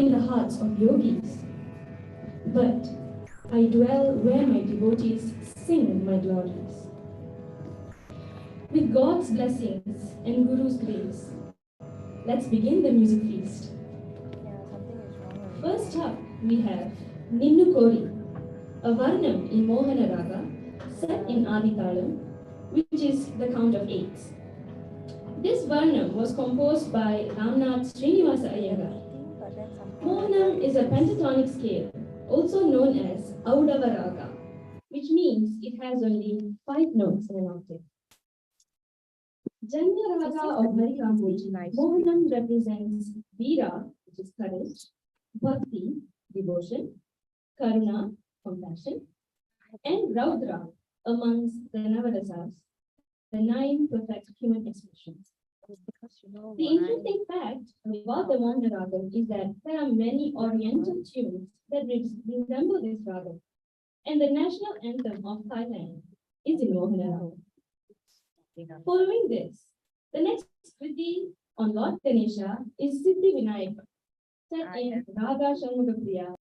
in the hearts of yogis, but I dwell where my devotees sing my glories. With God's blessings and Guru's grace, let's begin the music feast. First up, we have Ninnu Kori, a varnam in Mohana Raga, set in Aditalam, which is the count of 8. This varnam was composed by Ramnath Srinivasa Iyengar. Mohanam is a pentatonic scale, also known as Audava Raga, which means it has only 5 notes in an octave. Janya Raga of Harikamboli, Mohanam represents Veera, which is courage, Bhakti, devotion, Karuna, compassion, and Raudra amongst the Navadasas, the 9 perfect human expressions. The interesting fact about the Mohana Raga is that there are many Oriental tunes that resemble this raga, and the national anthem of Thailand is in Mohana Raga. Following this, the next Kriti on Lord Ganesha is Siddhi Vinayaka, set in Raga Shanmugapriya.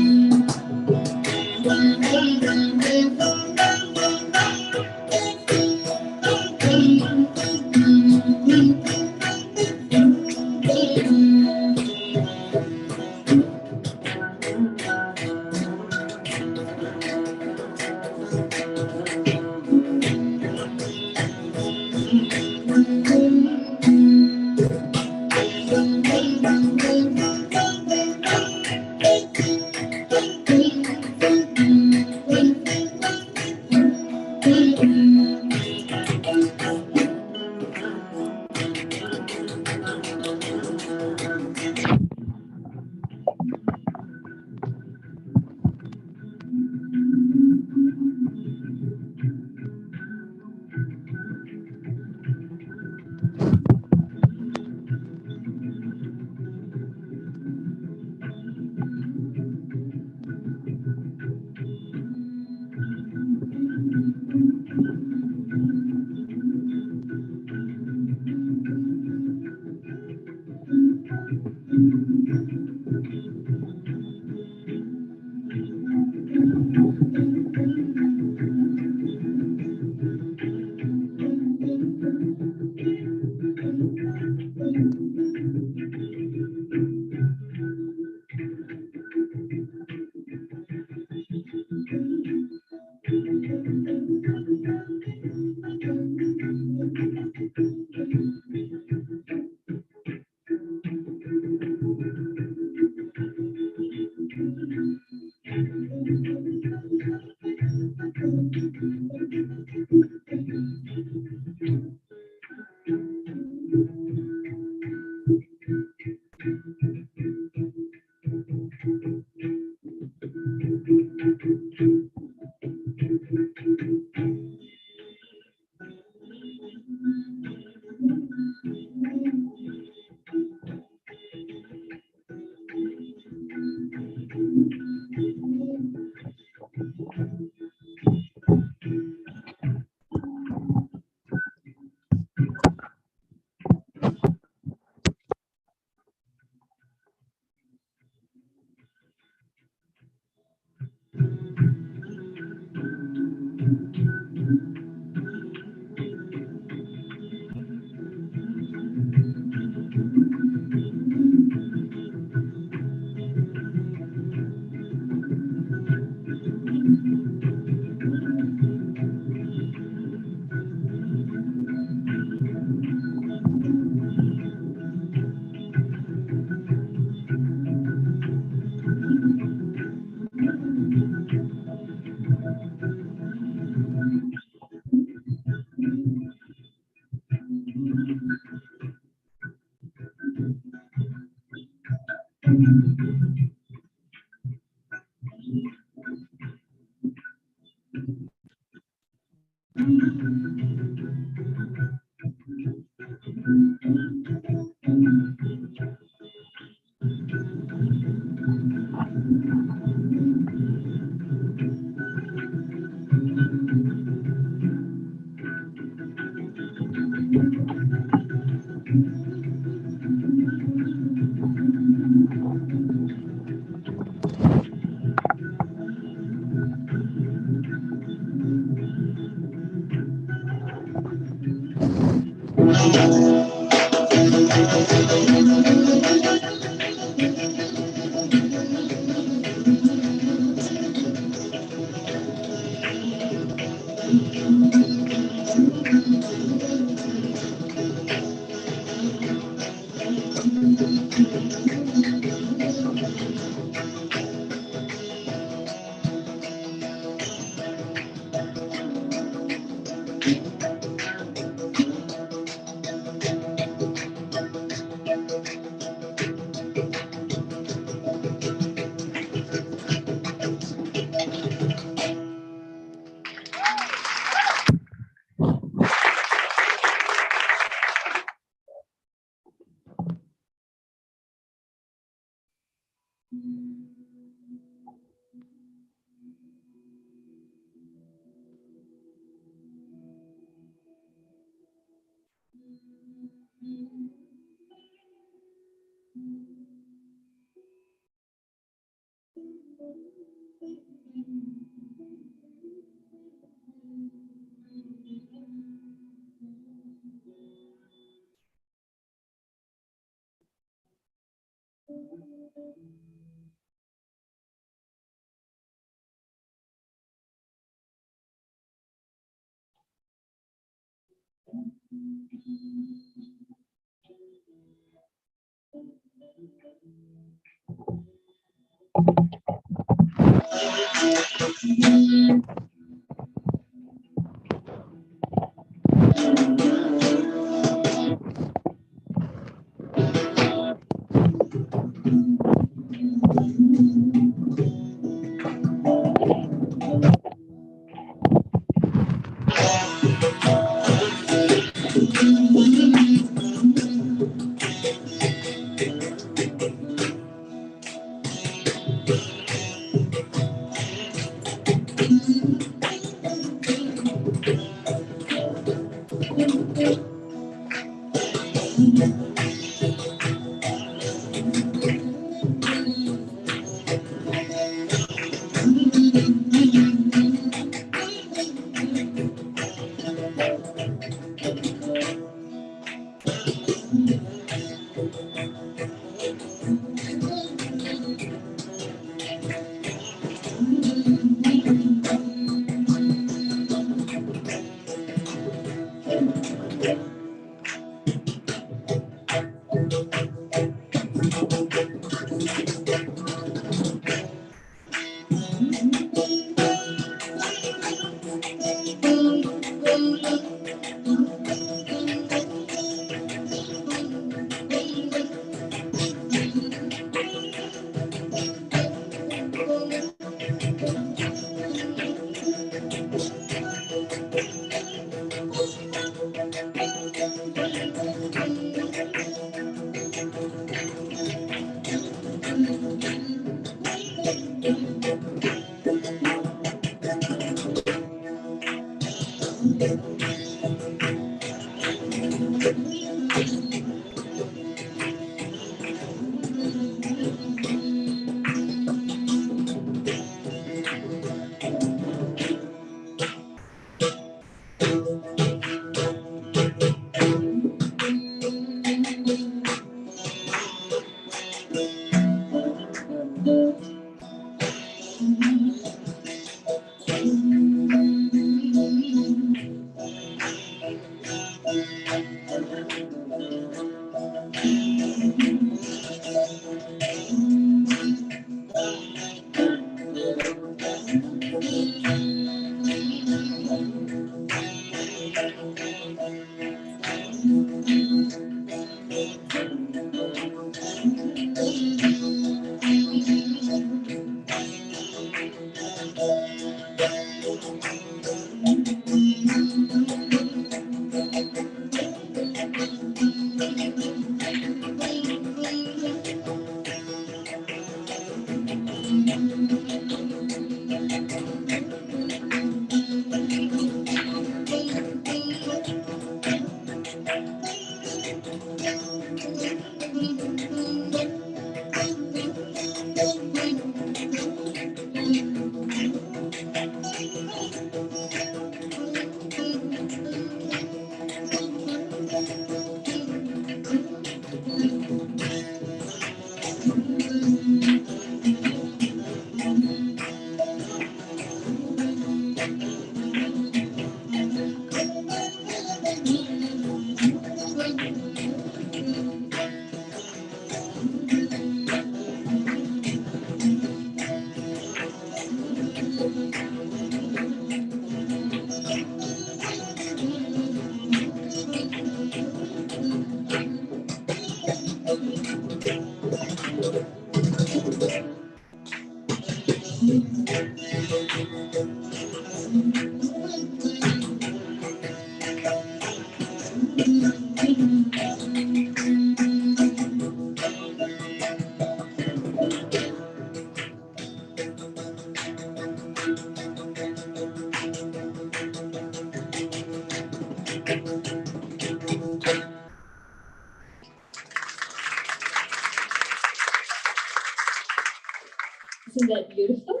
Isn't that beautiful?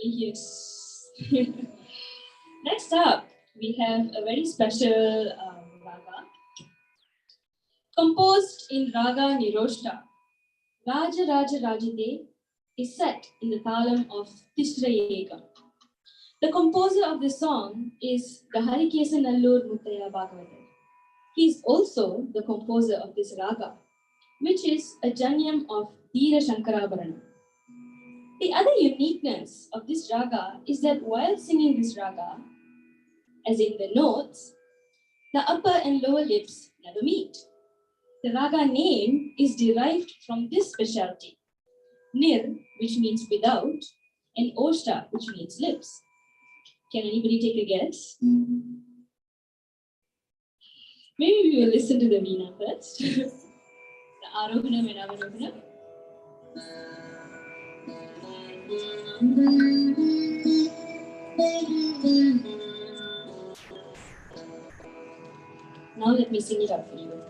Yes. Next up, we have a very special raga composed in Raga Niroshta. Raja Raja Rajate is set in the talam of Tishrayekam. The composer of this song is the Harikesa Nallur Muttaya Bhagavatar. He is also the composer of this raga, which is a janyam of Dheera Shankarabharana. The other uniqueness of this raga is that while singing this raga, as in the notes, the upper and lower lips never meet. The raga name is derived from this specialty, nir, which means without, and oshta, which means lips. Can anybody take a guess? Maybe we will listen to the Veena first. The Arohanam and Avarohanam. Now let me sing it up for you.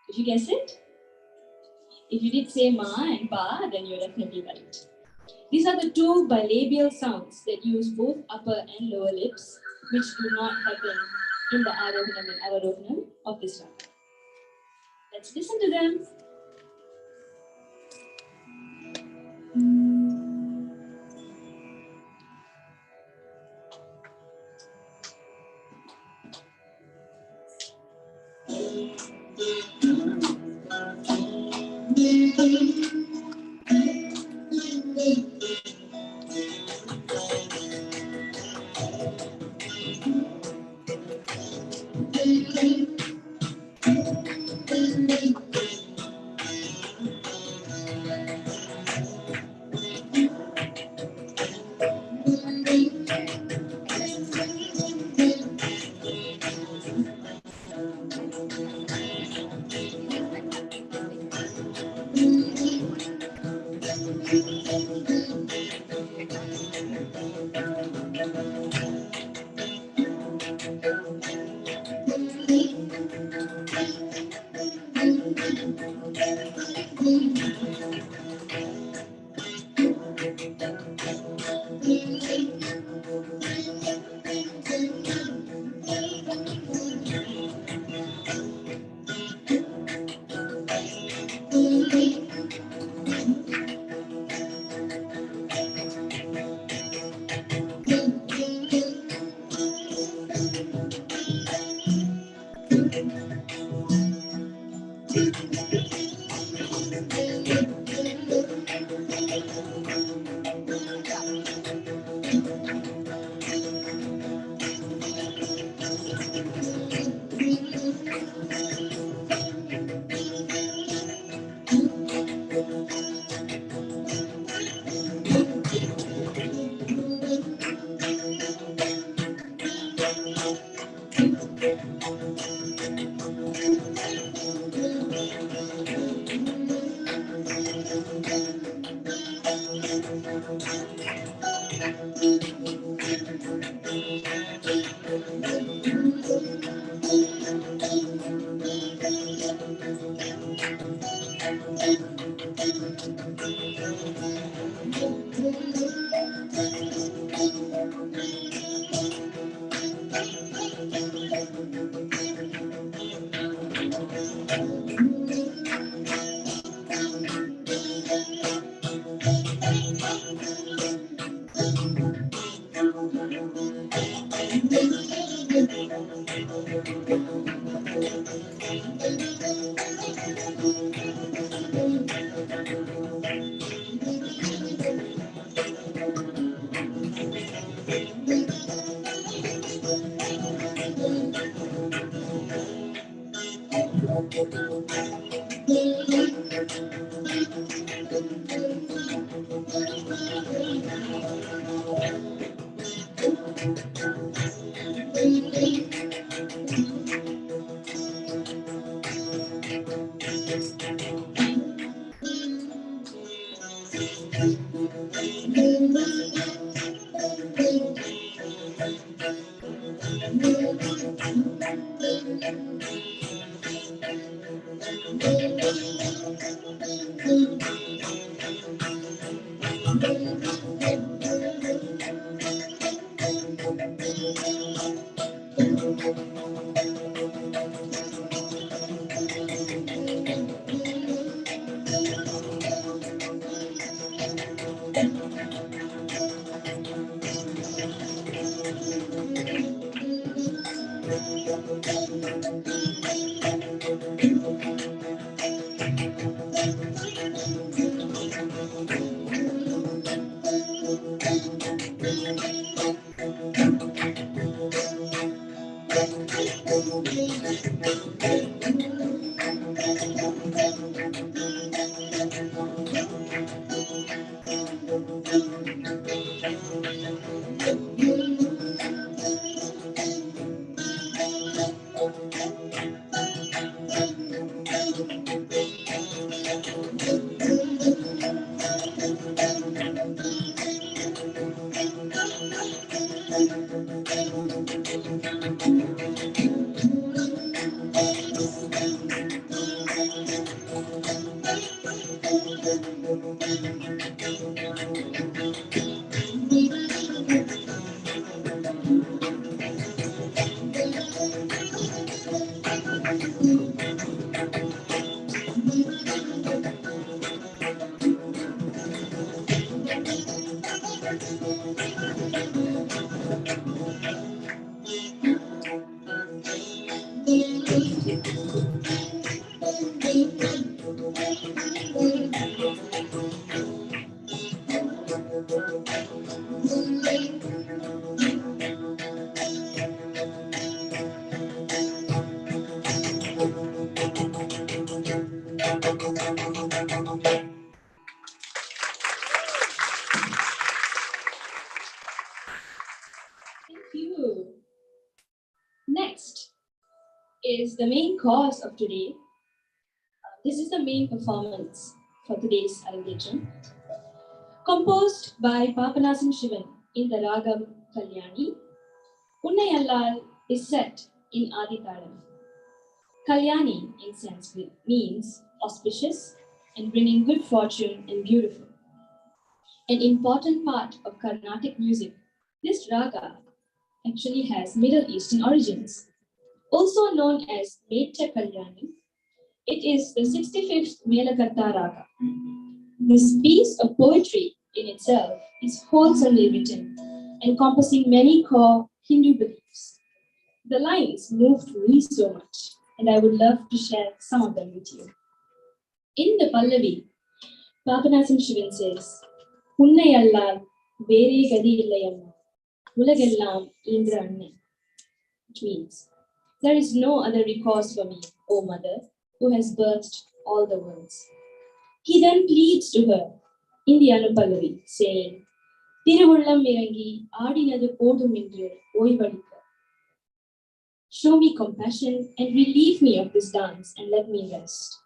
Did you guess it? If you did say ma and pa, then you're definitely right. These are the two bilabial sounds that use both upper and lower lips, which do not happen in the Arohanam and Avarohanam of this raga. Let's listen to them. You. Next is the main cause of today. This is the main performance for today's arangetram, composed by Papanasan Shivan in the Ragam Kalyani. Unnai Allal is set in Aditaram. Kalyani in Sanskrit means auspicious and bringing good fortune and beautiful. An important part of Carnatic music, this raga actually has Middle Eastern origins. Also known as Metta Kalyani, it is the 65th Melakatta raga. This piece of poetry in itself is wholesomely written, encompassing many core Hindu beliefs. The lines moved me so much, and I would love to share some of them with you. In the Pallavi, Papanasam Shivan says, Unnai allal vere gadi illayamma, ulagellam indra anne, which means, there is no other recourse for me, O mother, who has birthed all the worlds. He then pleads to her in the Anupallavi, saying, Tiruvullam irangi aadinadu podum endru oivalika. Show me compassion and relieve me of this dance and let me rest.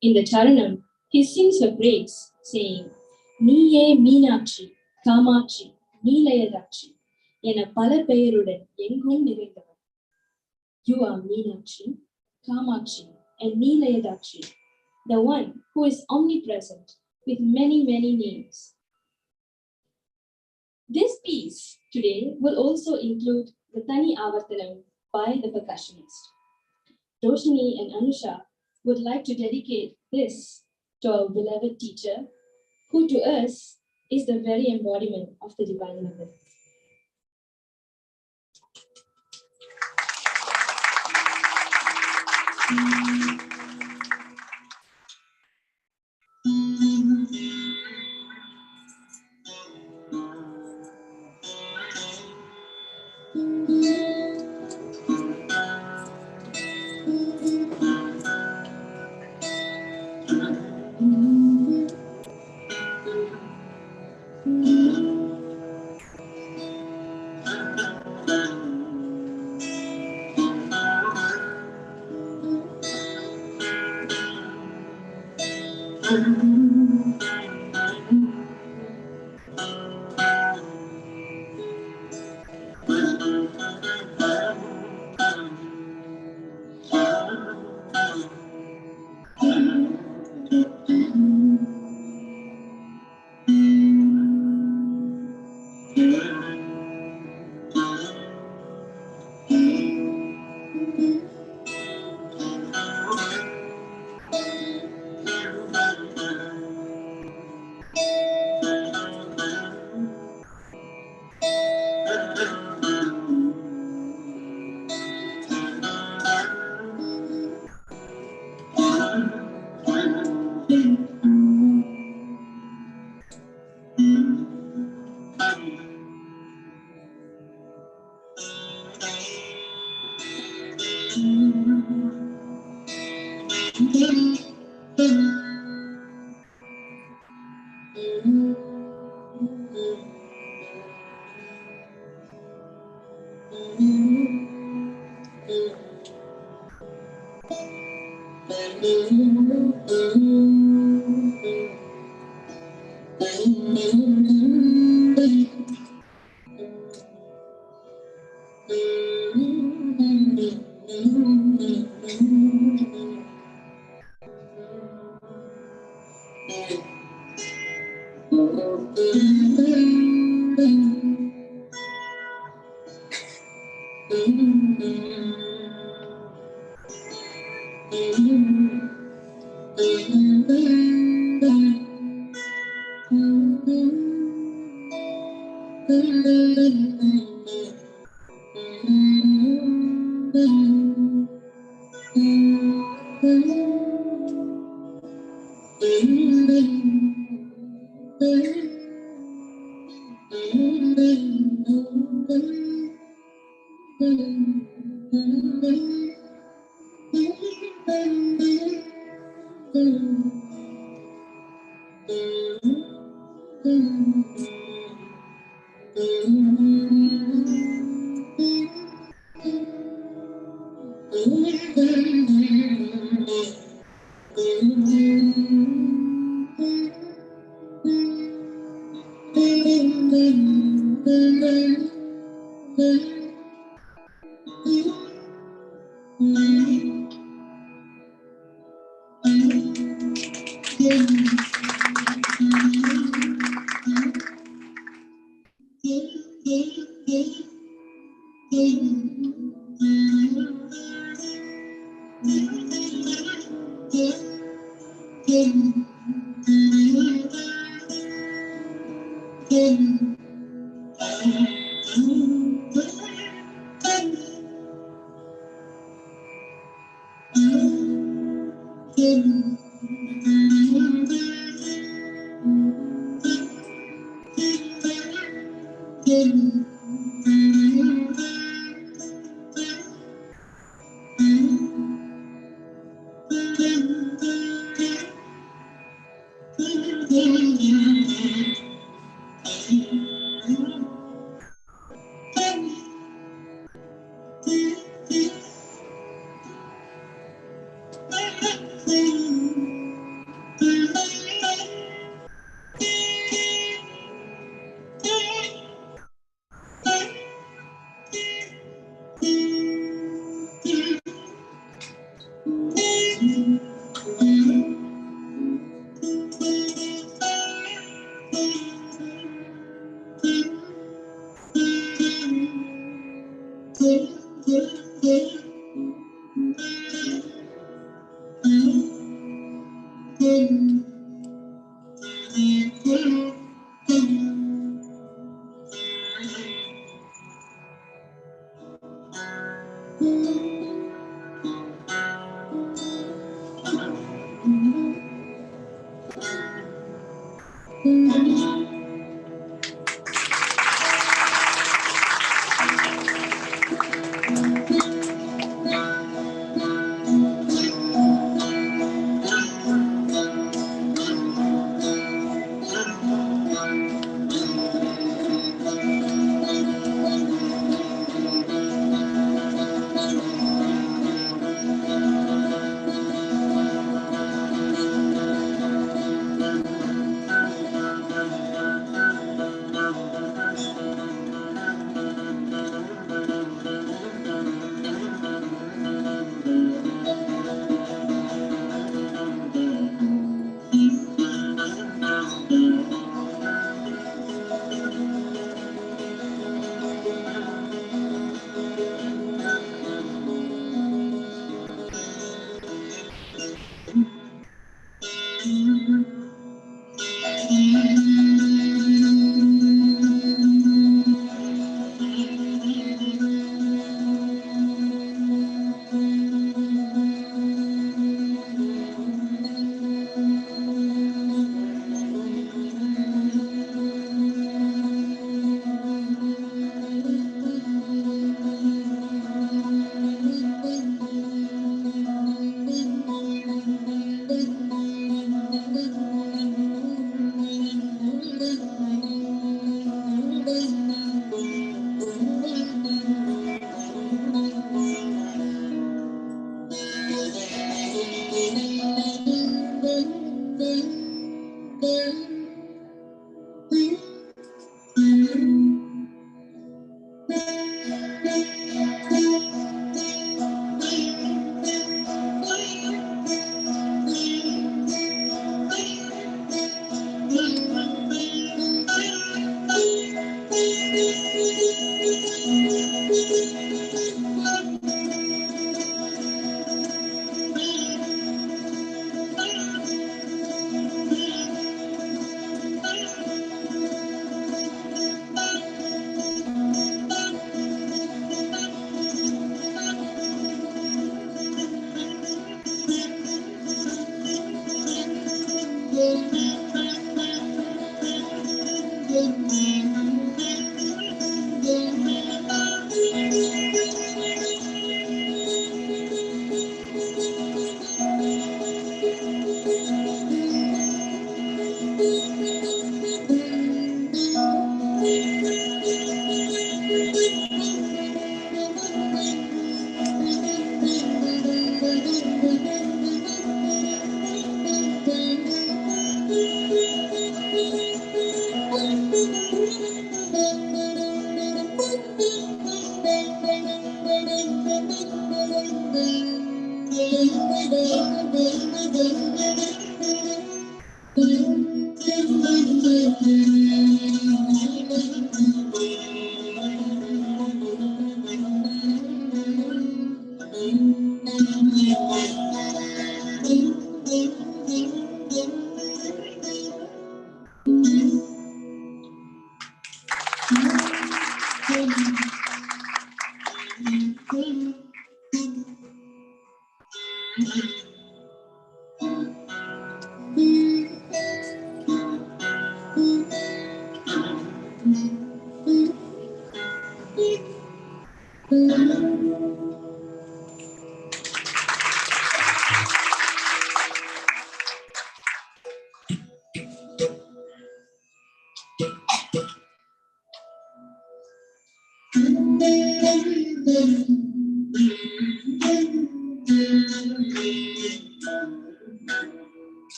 In the Charanam, he sings her praise, saying, Niye Meenakshi, Kamakshi, Nilayadakshi, என பல பெயருடன் எங்கும் நிறைந்தவர். You are Meenakshi, Kamakshi, and Nilayadakshi, the one who is omnipresent with many, many names. This piece today will also include the Tani Avartanam by the percussionist. Roshini and Anusha would like to dedicate this to our beloved teacher, who to us is the very embodiment of the Divine Mother.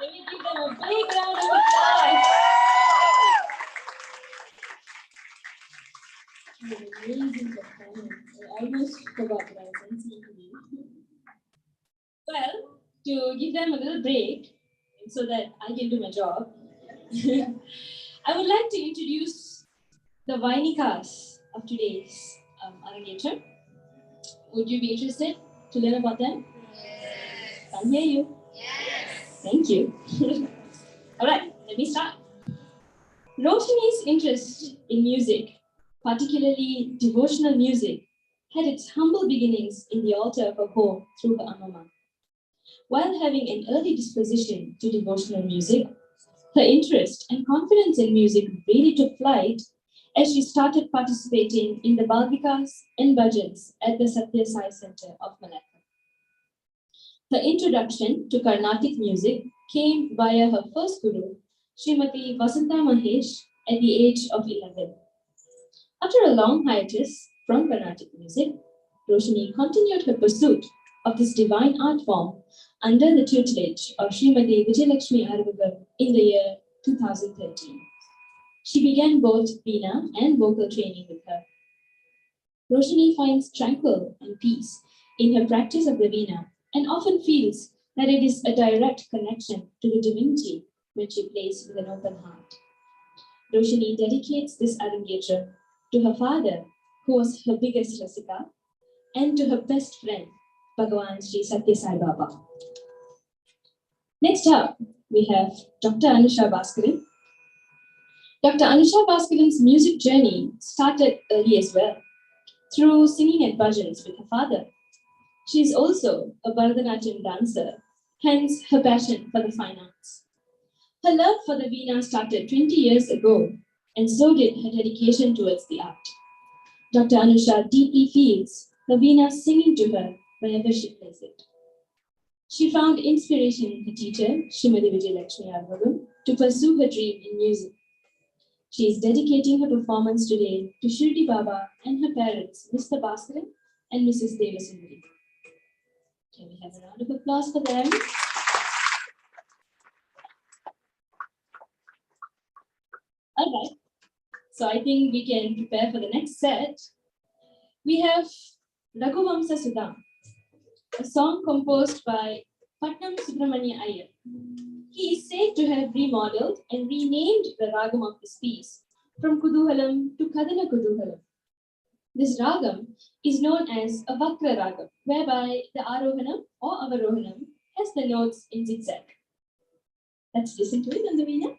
Can we give them a big round of applause? Amazing performance. I almost forgot that I was on TV. Well, to give them a little break so that I can do my job, I would like to introduce the Vainikas of today's arangetram. Would you be interested to learn about them? Yes. Can't hear you. Yes. Thank you. All right, let me start. Roshini's interest in music, particularly devotional music, had its humble beginnings in the altar of her home through her amma. While having an early disposition to devotional music, Her interest and confidence in music really took flight as she started participating in the Balgikas and bhajans at the Satya Sai Center of Malacca. Her introduction to Carnatic music came via her first guru, Srimati Vasanta Mahesh, at the age of 11. After a long hiatus from Carnatic music, Roshini continued her pursuit of this divine art form under the tutelage of Srimati Vijayalakshmi Arugam in the year 2013. She began both Veena and vocal training with her. Roshini finds tranquil and peace in her practice of the Veena and often feels that it is a direct connection to the divinity when she plays with an open heart. Roshini dedicates this arangetram to her father, who was her biggest rasika, and to her best friend, Bhagavan Sri Satya Sai Baba. Next up, we have Dr. Anusha Bhaskaran. Dr. Anusha Bhaskaran's music journey started early as well, through singing at bhajans with her father. She is also a Bharatanatyam dancer, hence her passion for the fine arts. Her love for the Veena started 20 years ago, and so did her dedication towards the art. Dr. Anusha deeply feels the Veena singing to her whenever she plays it. She found inspiration in her teacher, Srimati Vijayalakshmi Arvagam, to pursue her dream in music. She is dedicating her performance today to Shirdi Baba and her parents, Mr. Bhaskaran and Mrs. Devasundari. Can we have a round of applause for them? All right. So I think we can prepare for the next set. We have Raghuvamsa Sudham, a song composed by Patnam Subramanya Iyer. He is said to have remodeled and renamed the ragam of this piece from Kuduhalam to Kadana Kuduhalam. This ragam is known as a Vakra ragam, whereby the Arohanam or Avarohanam has the notes in zigzag. Let's listen to it on the Veena.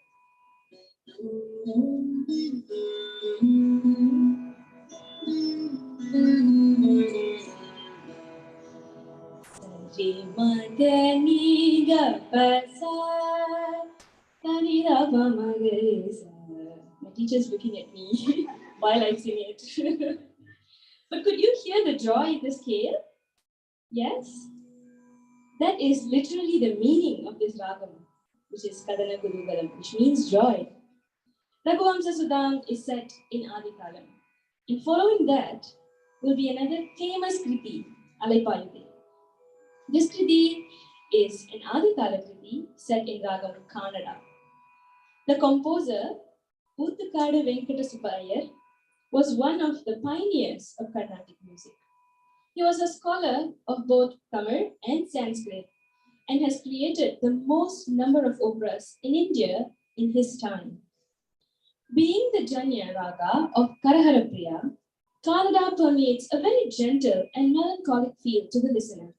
My teacher's looking at me while I sing it. But could you hear the joy in the scale? Yes? That is literally the meaning of this ragam, which is Kadana Kudugalam, which means joy. Raghuvamsa Sudham is set in Adikalam. And following that will be another famous Kriti, Alaipayude. This Kriti is an Adikala Kriti set in Ragam Kannada. The composer, Oothukadu Venkata Subbaiyer, was one of the pioneers of Carnatic music. He was a scholar of both Tamil and Sanskrit and has created the most number of operas in India in his time. Being the Janya Raga of Karaharapriya, Kannada permeates a very gentle and melancholic feel to the listener.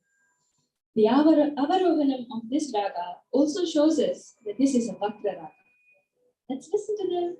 The Avarohanam of this raga also shows us that this is a Vakra raga. Let's listen to them.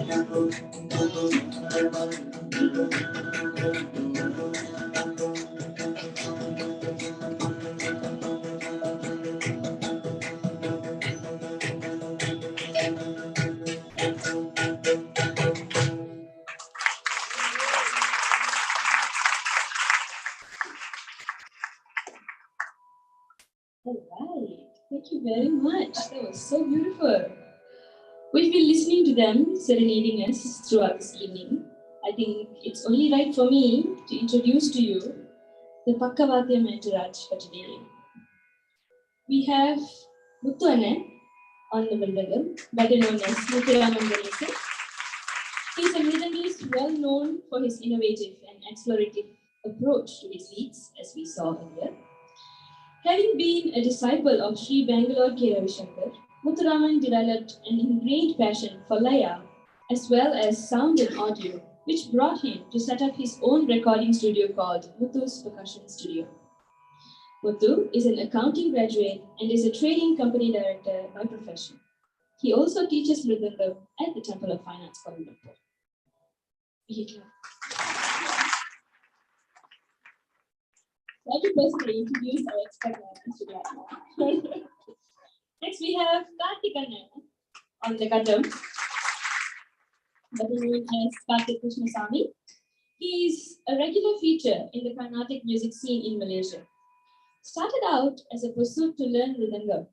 All right. Thank you very much. That was so beautiful. We've been listening to them serenading us throughout this evening. I think it's only right for me to introduce to you the Pakkavatyam entourage for today. We have Muthu Annan on the Mridangam, better known as Muthuraman Ganesan. He's a Mridangist well known for his innovative and explorative approach to his beats, as we saw earlier. Having been a disciple of Sri Bangalore K. Ravishankar, Muthuraman developed an ingrained passion for Laya as well as sound and audio, which brought him to set up his own recording studio called Muthu's Percussion Studio. Muthu is an accounting graduate and is a trading company director by profession. He also teaches Mridangam at the Temple of Fine Arts, Kuala Lumpur. Let me personally introduce our expert today. Next, we have Karthik on the Katham, better known as Karthik Krishnasamy. He is a regular feature in the Carnatic music scene in Malaysia. Started out as a pursuit to learn Mridangam.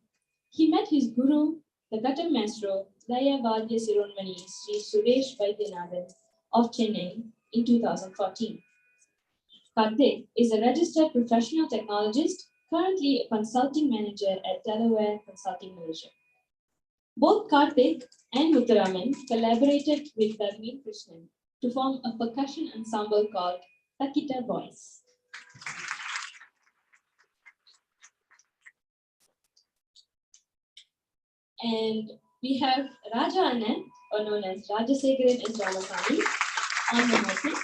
He met his guru, the Katham maestro, Laya Vadya Sironmani Sri Suresh Vaidyanathan of Chennai in 2014. Karthik is a registered professional technologist, currently a consulting manager at Delaware Consulting Malaysia. Both Karthik and Muthuraman collaborated with Dharmeen Krishnan to form a percussion ensemble called Takita Boys. And we have Raja Anand, or known as Rajasekharan and Ramasamy, on the market.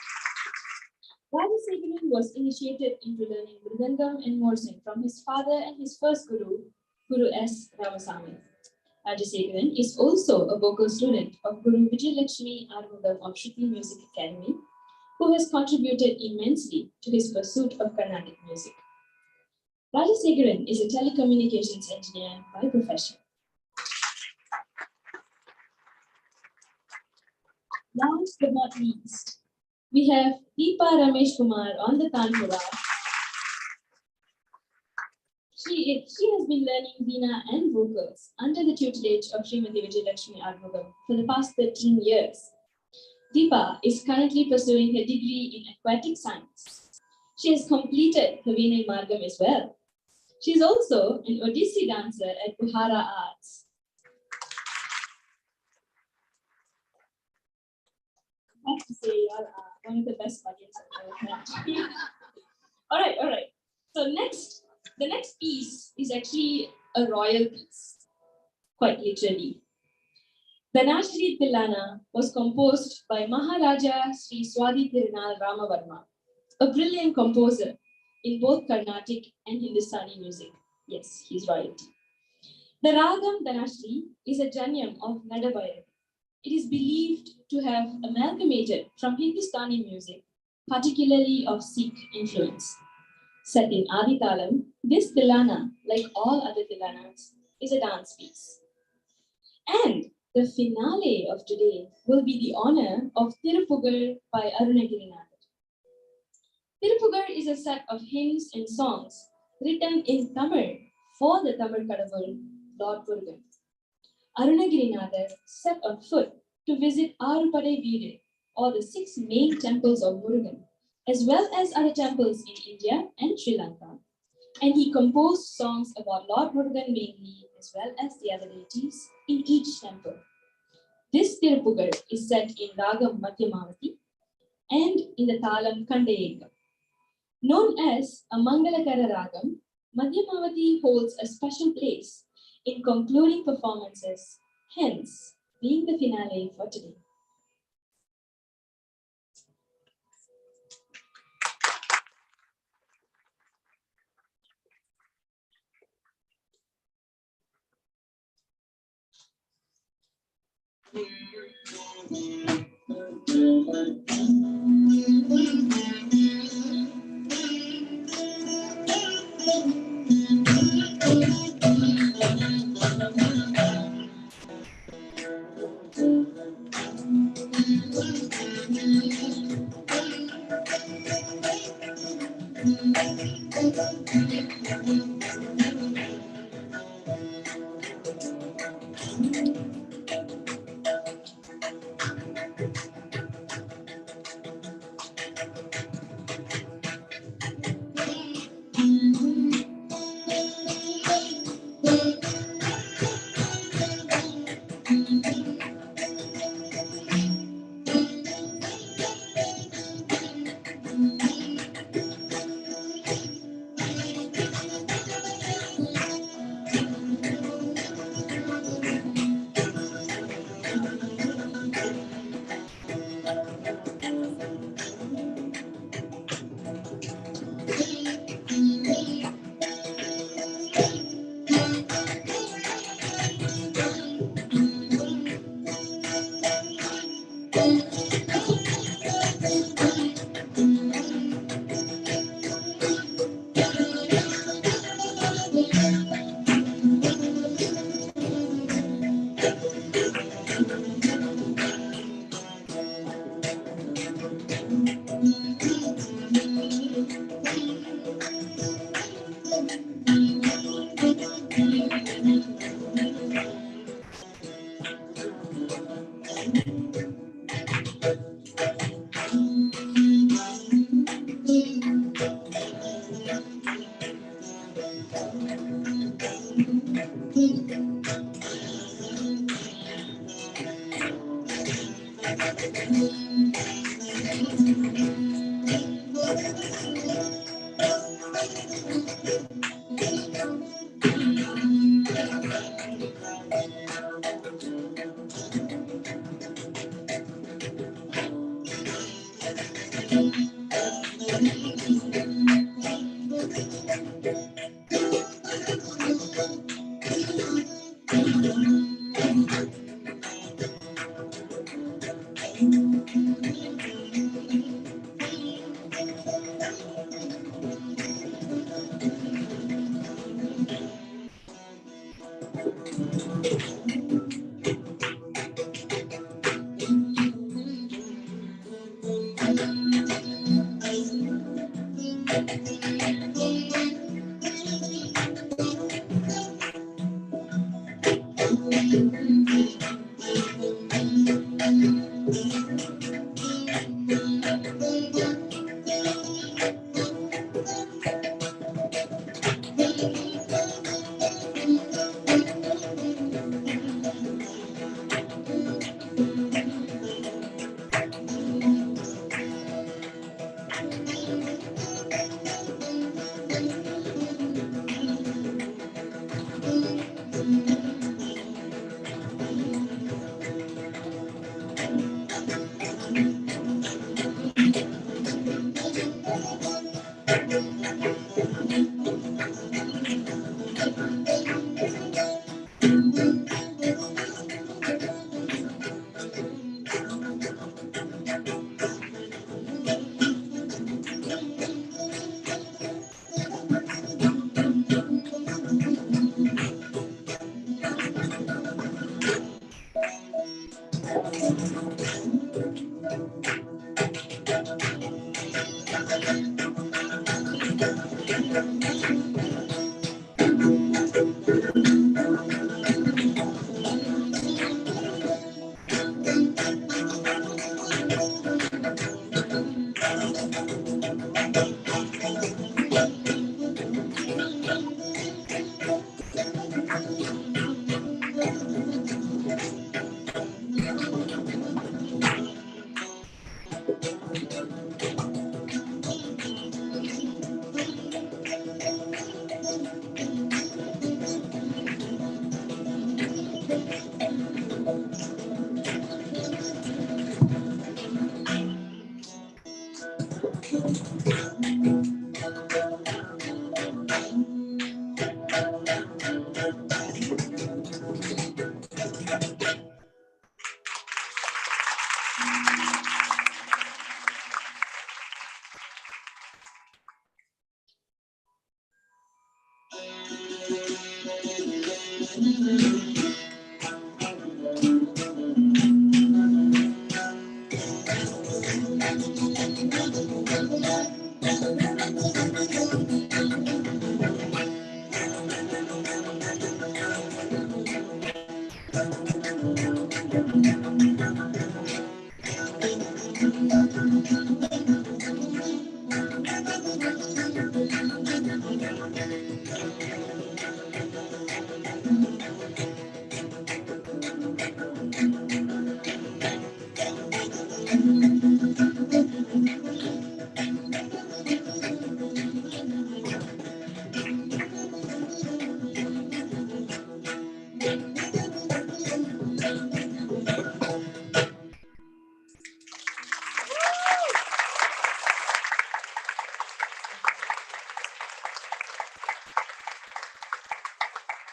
Rajasekharan was initiated into learning Mridangam and Morsing from his father and his first guru, Guru S. Ramasamy. Rajasekharan is also a vocal student of Guru Vijayalakshmi Armugam of Shruti Music Academy, who has contributed immensely to his pursuit of Carnatic music. Rajasekharan is a telecommunications engineer by profession. Last but not least, we have Deepa Ramesh Kumar on the Tanpura. She has been learning Veena and vocals under the tutelage of Srimati Vijayalakshmi Armugam for the past 13 years. Deepa is currently pursuing her degree in aquatic science. She has completed her Veena Margam as well. She is also an Odissi dancer at Buhara Arts. I have to say, you are one of the best audience I've ever met. All right. So the next piece is actually a royal piece, quite literally. The Danashri Tilana was composed by Maharaja Sri Swadi Tirunal Ramavarma, a brilliant composer in both Carnatic and Hindustani music. Yes, he's royalty. The Ragam Danashri is a janyam of Nadabhairavi. It is believed to have amalgamated from Hindustani music, particularly of Sikh influence. Set in Aditalam, this Tilana, like all other Tilanas, is a dance piece. And the finale of today will be the honor of Tirupugar by Arunagirinathar. Tirupugar is a set of hymns and songs written in Tamil for the Tamil Kadavul, Lord Murugan. Arunagirinathar set on foot to visit Arupadai Veeru, or the 6 main temples of Murugan, as well as other temples in India and Sri Lanka. And he composed songs about Lord Murugan mainly, as well as the other deities in each temple. This Tirupugar is set in Ragam Madhyamavati and in the Talam Kandayekam. Known as a Mangalakara Ragam, Madhyamavati holds a special place in concluding performances, hence being the finale for today.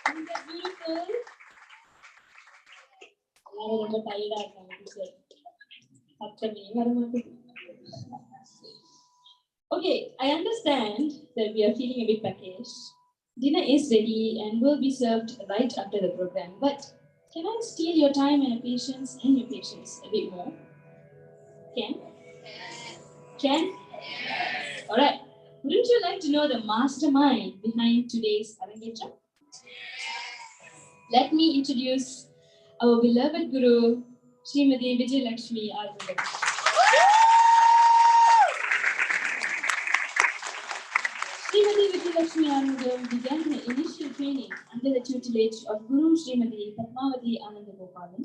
Isn't that beautiful? Okay, I understand that we are feeling a bit peckish. Dinner is ready and will be served right after the program. But can I steal your time and your patience a bit more? Can? Can? All right. Wouldn't you like to know the mastermind behind today's arangetram? Let me introduce our beloved guru, Srimati Vijay Lakshmi Arvind. Srimati Vijay Lakshmi Arvind began her initial training under the tutelage of Guru Srimati Padmavati Anandagopalan.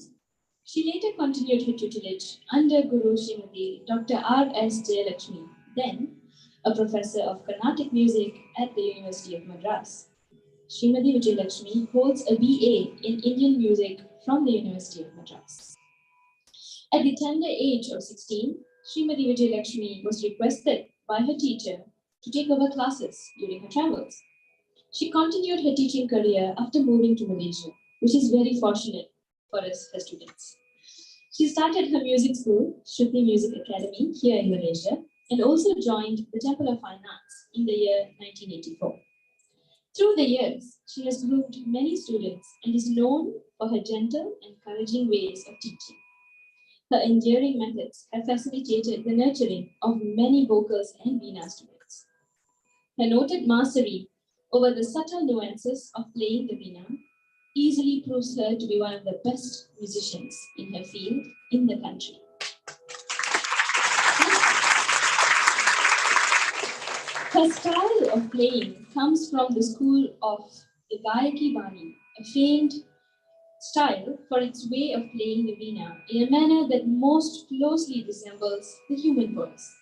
She later continued her tutelage under Guru Srimati Dr. R.S. Jayalakshmi, then a professor of Carnatic music at the University of Madras. Srimati Vijay Lakshmi holds a BA in Indian music from the University of Madras. At the tender age of 16, Srimati Vijay Lakshmi was requested by her teacher to take over classes during her travels. She continued her teaching career after moving to Malaysia, which is very fortunate for us, her students. She started her music school, Shruti Music Academy, here in Malaysia, and also joined the Temple of Fine Arts in the year 1984. Through the years, she has groomed many students and is known for her gentle, encouraging ways of teaching. Her endearing methods have facilitated the nurturing of many vocals and Veena students. Her noted mastery over the subtle nuances of playing the Veena easily proves her to be one of the best musicians in her field in the country. Her style of playing comes from the school of the Gayaki Bani, a famed style for its way of playing the Veena in a manner that most closely resembles the human voice.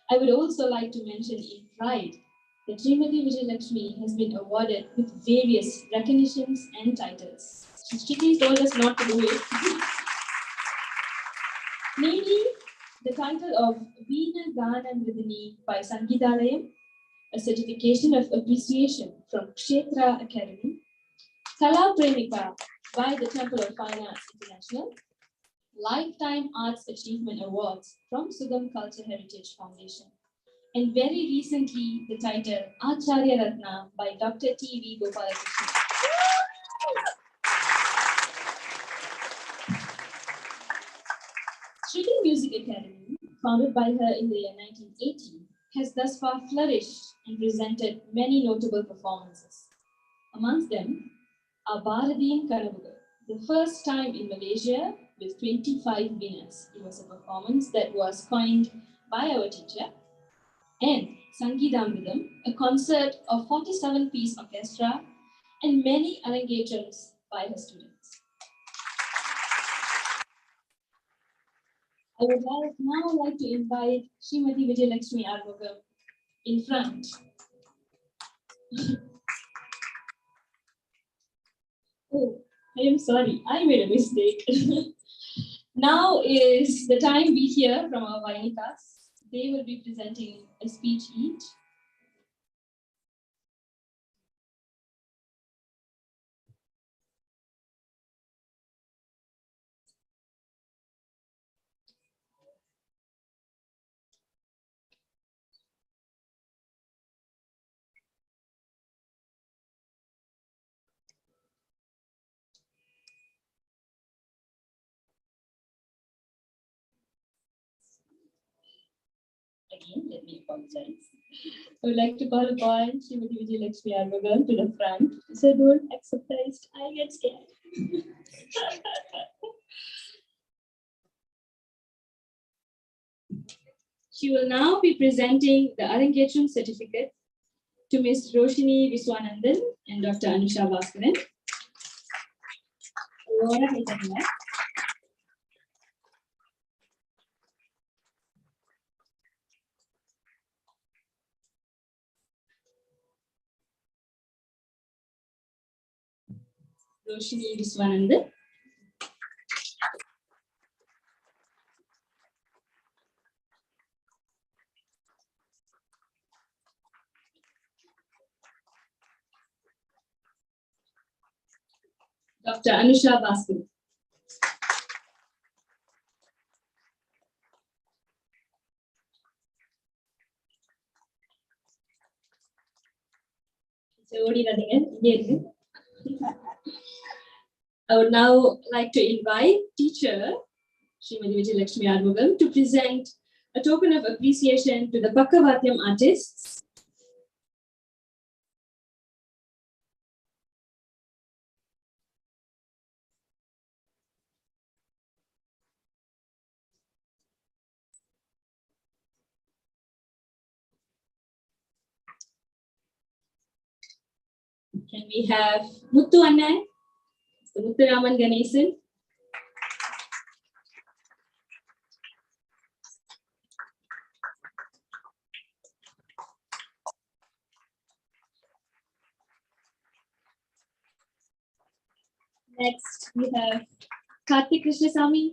I would also like to mention in pride that Srimati Vijay Lakshmi has been awarded with various recognitions and titles. She strictly told us not to do it. Namely, the title of Veena Gana Mridini by Sangeetalayam, a certification of appreciation from Kshetra Academy, Kala Premika by the Temple of Fine Arts International, Lifetime Arts Achievement Awards from Sugam Culture Heritage Foundation, and very recently the title Acharya Ratna by Dr. T.V. Gopalakrishnan. Shruti Music Academy, founded by her in the year 1980, has thus far flourished and presented many notable performances. Amongst them are Bharadiyan Kanavugal, the first time in Malaysia with 25 winners. It was a performance that was coined by our teacher. And Sangeetamridam, a concert of 47-piece orchestra and many arangetrams by her students. I would now like to invite Srimati Vijay Lakshmi Armugam in front. Oh, I am sorry, I made a mistake. Now is the time we hear from our Vainikas. They will be presenting a speech each. again. Let me apologize. I would like to call upon Srimati Vijayalakshmi Armagal to the front. So don't act surprised. I get scared. She will now be presenting the arangetram certificate to Ms. Roshini Viswanandan and Dr. Anusha Bhaskaran. Roshini Viswanandan. Dr. Anusha Bhaskaran. I would now like to invite teacher Srimati Vijayalakshmi Armagal to present a token of appreciation to the Pakkavatyam artists. Can we have Muthu Annai, the Muthuraman Ganesan? Next, we have Karthik Krishnasamy.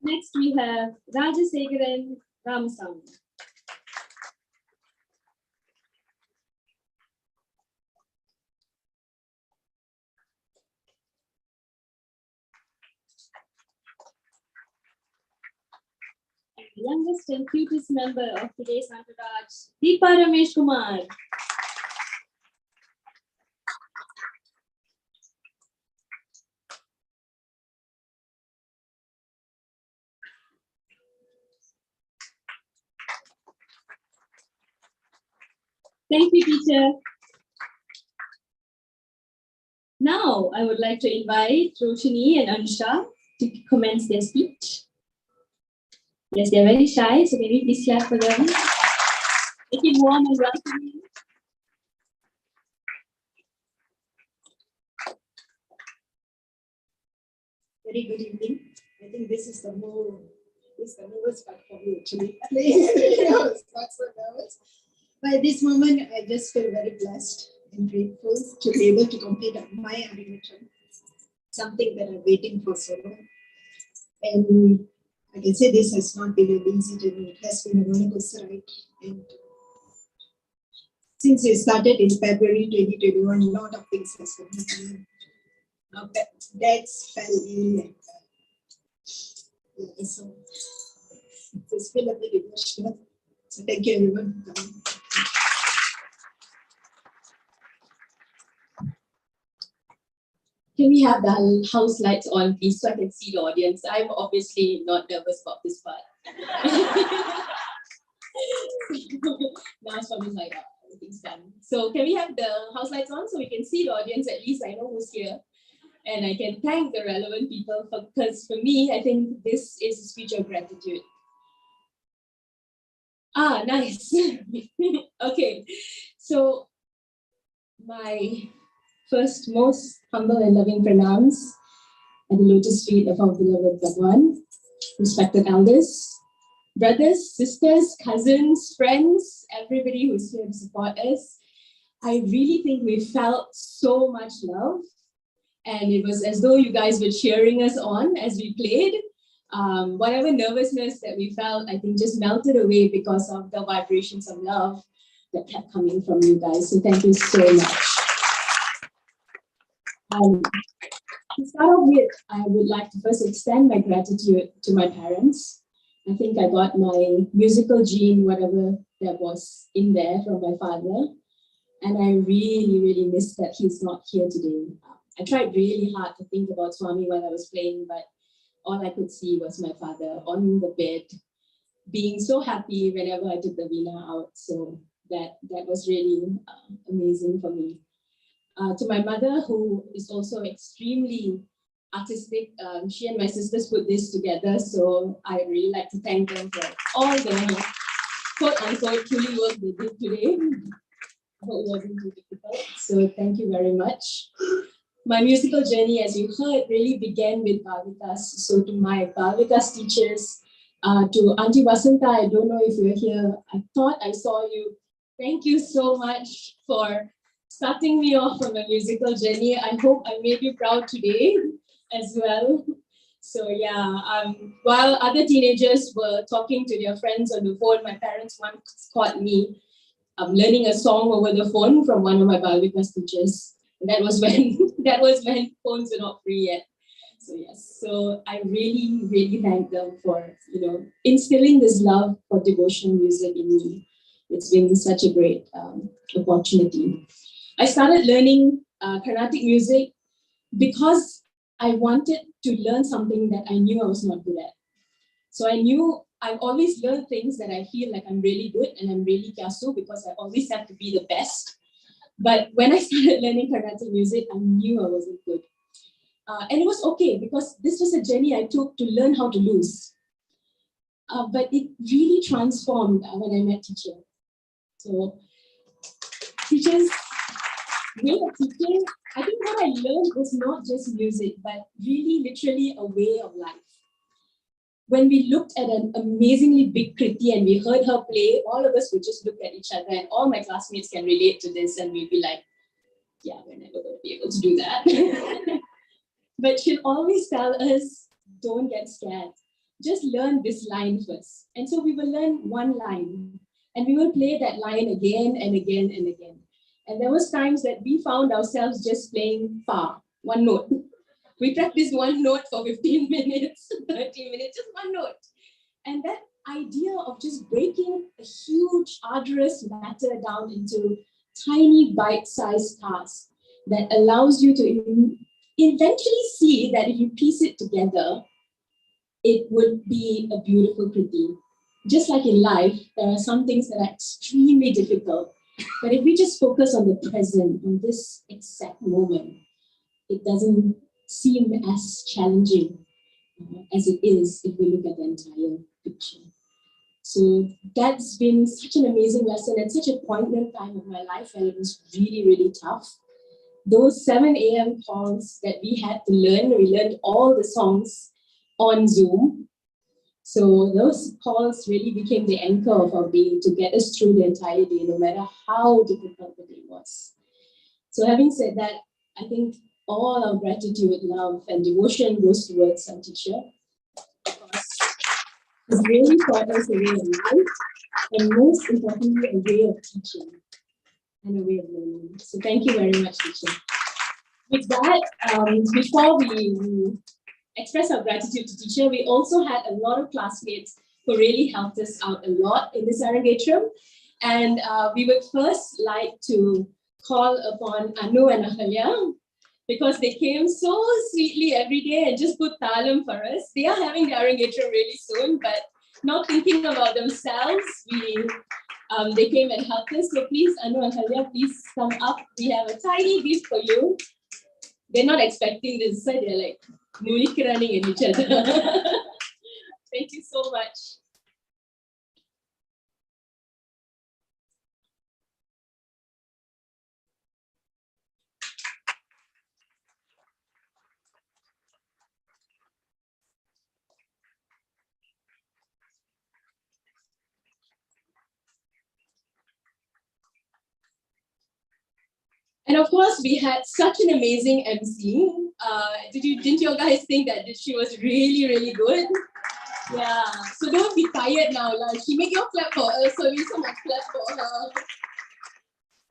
Next, we have Rajasekharan Ramasamy. And the youngest and cutest member of today's entourage, Deepa Ramesh Kumar. Thank you, teacher. Now, I would like to invite Roshini and Anusha to commence their speech. Yes, they're very shy, so maybe please clap for them. Make it warm and welcoming. Very good evening. I think this is the nervous part for me actually. Not so nervous. But at this moment, I just feel very blessed and grateful to be able to complete my arangetram. Something that I'm waiting for so long. And I can say this has not been an easy journey. It has been a roller coaster ride. And since it started in February 2021, a lot of things has been happening. Dads fell ill and so it's been a bit emotional. So thank you everyone for coming. Can we have the house lights on, please, so I can see the audience? I'm obviously not nervous about this part. Now it's probably like, everything's done. So can we have the house lights on so we can see the audience? At least I know who's here. And I can thank the relevant people because for me, I think this is a speech of gratitude. Ah, nice. Okay, so my first most humble and loving pranams at the lotus feet of our beloved Bhagwan, respected elders, brothers, sisters, cousins, friends, everybody who's here to support us. I really think we felt so much love. And it was as though you guys were cheering us on as we played. Whatever nervousness that we felt, I think just melted away because of the vibrations of love that kept coming from you guys. So thank you so much. To start off with, I would like to first extend my gratitude to my parents. I think I got my musical gene, whatever that was in there from my father. And I really, really miss that he's not here today. I tried really hard to think about Swami while I was playing, but all I could see was my father on the bed, being so happy whenever I took the Veena out. So that was really amazing for me. To my mother, who is also extremely artistic, she and my sisters put this together. So I really like to thank them for all the quote unquote truly work they did today. I hope it wasn't too difficult. So thank you very much. My musical journey, as you heard, really began with Bhavikas. So to my Bhavikas teachers, to Auntie Vasanta, I don't know if you're here. I thought I saw you. Thank you so much for starting me off on a musical journey. I hope I made you proud today as well. So yeah, while other teenagers were talking to their friends on the phone, my parents once caught me learning a song over the phone from one of my Bhavikas teachers. And that was when phones were not free yet. So yes, so I really, really thank them for instilling this love for devotional music in me. It's been such a great opportunity. I started learning Carnatic music because I wanted to learn something that I knew I was not good at. So I knew I've always learned things that I feel like I'm really good and I'm really kiasu because I always have to be the best. But when I started learning Carnatic music, I knew I wasn't good. And it was okay because this was a journey I took to learn how to lose. But it really transformed when I met teacher. So teachers, way of teaching, I think what I learned was not just music, but really literally a way of life. When we looked at an amazingly big Kriti and we heard her play, all of us would just look at each other, and all my classmates can relate to this, and we'd be like, yeah, we're never going to be able to do that. But she'll always tell us, don't get scared. Just learn this line first. And so we will learn one line, and we will play that line again and again and again. And there was times that we found ourselves just playing fa, one note. We practiced one note for 15 minutes, 30 minutes, just one note. And that idea of just breaking a huge, arduous matter down into tiny, bite-sized tasks that allows you to eventually see that if you piece it together, it would be a beautiful Kriti. Just like in life, there are some things that are extremely difficult. But if we just focus on the present, on this exact moment, it doesn't seem as challenging as it is if we look at the entire picture. So that's been such an amazing lesson and such a poignant time of my life, and it was really, really tough. Those 7 a.m. calls that we had to learn, we learned all the songs on Zoom. So those calls really became the anchor of our day to get us through the entire day, no matter how difficult the day was. So having said that, I think all our gratitude, love, and devotion goes towards our teacher, because he's really taught us a way of life, and most importantly, a way of teaching and a way of learning. So thank you very much, teacher. With that, before we express our gratitude to teacher, we also had a lot of classmates who really helped us out a lot in this arangetram. And we would first like to call upon Anu and Ahalya, because they came so sweetly every day and just put talam for us. They are having the arangetram really soon, but not thinking about themselves, they came and helped us. So please, Anu and Ahalya, please come up. We have a tiny gift for you. They're not expecting this, so they're like running at each other. Thank you so much. And of course, we had such an amazing MC. Didn't you guys think that she was really, really good? Yeah. So don't be tired now. She make your clap for her, so we so much clap for her.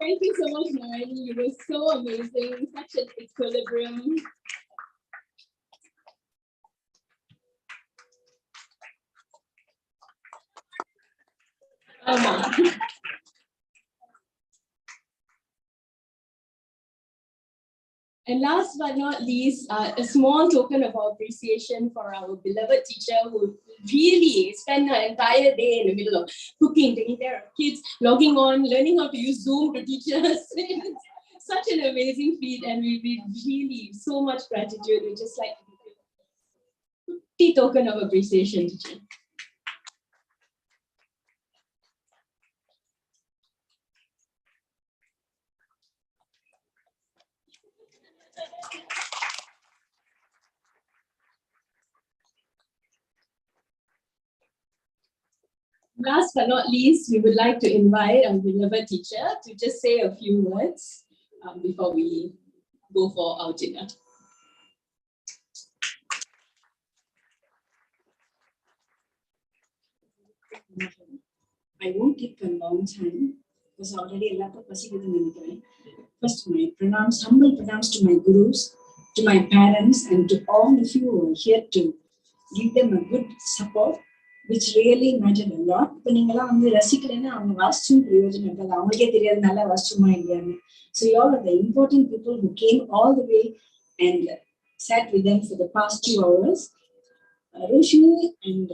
Thank you so much, Narani. You were so amazing. Such an equilibrium. And last but not least, a small token of our appreciation for our beloved teacher who really spent her entire day in the middle of cooking, taking care of kids, logging on, learning how to use Zoom to teach us. It's such an amazing feat, and we really so much gratitude. We just like to give you a token of appreciation, teacher. Last but not least, we would like to invite our beloved teacher to just say a few words before we go for our dinner. I won't take a long time because already a lot of passion. First, my humble pronouns to my gurus, to my parents, and to all of you who are here to give them a good support, which really mattered a lot. So you all are the important people who came all the way and sat with them for the past 2 hours. Roshni and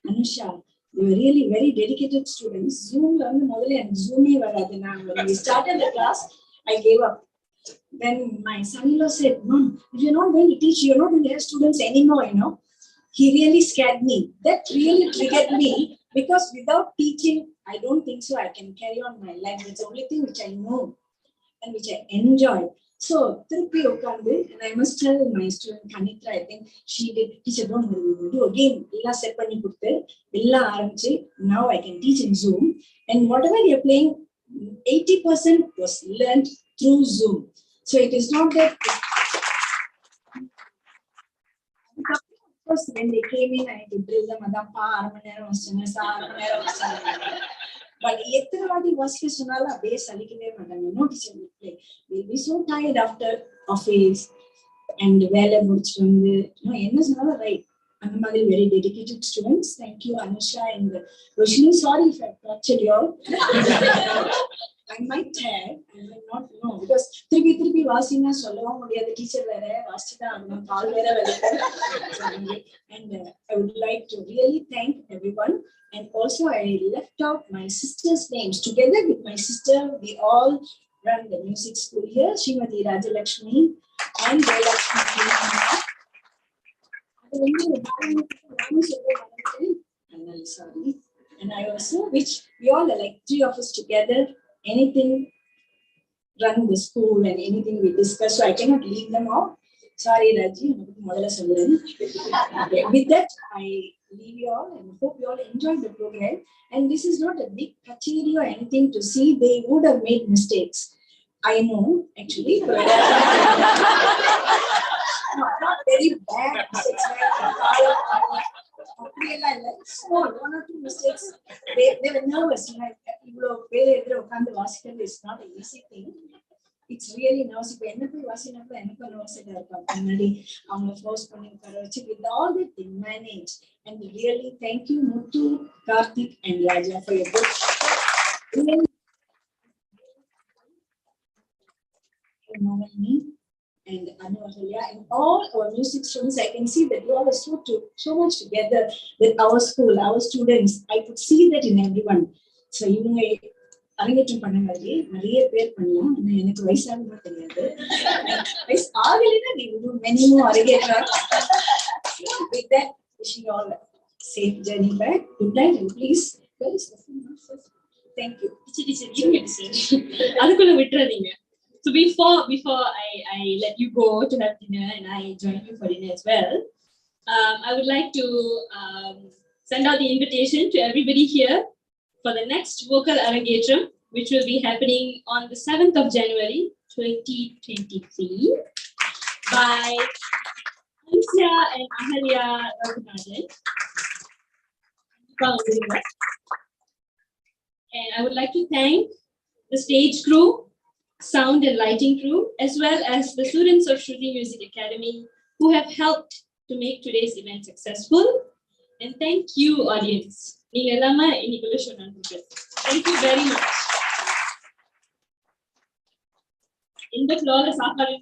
Anusha, they were really very dedicated students. Zoom and Zoom. When we started the class, I gave up. Then my son-in-law said, "Mom, if you're not going to teach, you're not going to have students anymore, you know." He really scared me. That really triggered me because without teaching, I don't think so I can carry on my life. It's the only thing which I know and which I enjoy. So, and I must tell my student Kanitra, I think she did, teacher, don't do again, now I can teach in Zoom. And whatever you're playing, 80% was learned through Zoom. So it is not that. Of course, when they came in, I had to drill them. But we'll be so tired after office and right. I'm very dedicated students. Thank you, Anusha and Roshni. Sorry if I tortured you all. I might have, I might not know because Tripi Vasina Solo, the teacher and I would like to really thank everyone. And also I left out my sister's names. Together with my sister, we all run the music school here, Srimati Rajalakshmi and Jayalakshmi. And I also, which we all are like 3 of us together, anything run the school and anything we discuss, so I cannot leave them off. Sorry, Raji. Okay. With that, I leave you all and hope you all enjoyed the program. And this is not a big kachiri or anything to see. They would have made mistakes. I know, actually. Not very bad mistakes. Small, 1 or 2 mistakes. They were nervous. It's not an easy thing. It's really nervous. With all that they manage. And really thank you, Muthu, Karthik, and Raja for your book. Really, and Anu and all our music students, I can see that you all are so much together with our school, our students. I could see that in everyone. So you know, arangetram பண்ணாலே நிறைய பேர் பண்ணலாம் ஆனா எனக்கு வயசாகுமா தெரியாது வயசு ஆகலைன்னா நீ do many more arangetram. With that, wishing you all a safe journey back. Good night and please, where is the phone? Thank you. அதுக்குள்ள விட்டுறீங்க. So before I let you go to have dinner and I join you for dinner as well, I would like to send out the invitation to everybody here for the next vocal arangetram, which will be happening on the 7th of January, 2023 by Alicia and Ahalya Raghunajan. And I would like to thank the stage crew, sound and lighting crew, as well as the students of Shruti Music Academy who have helped to make today's event successful. And thank you, audience. Thank you very much. இந்த ஃப்ளோர்ல சாப்பாடு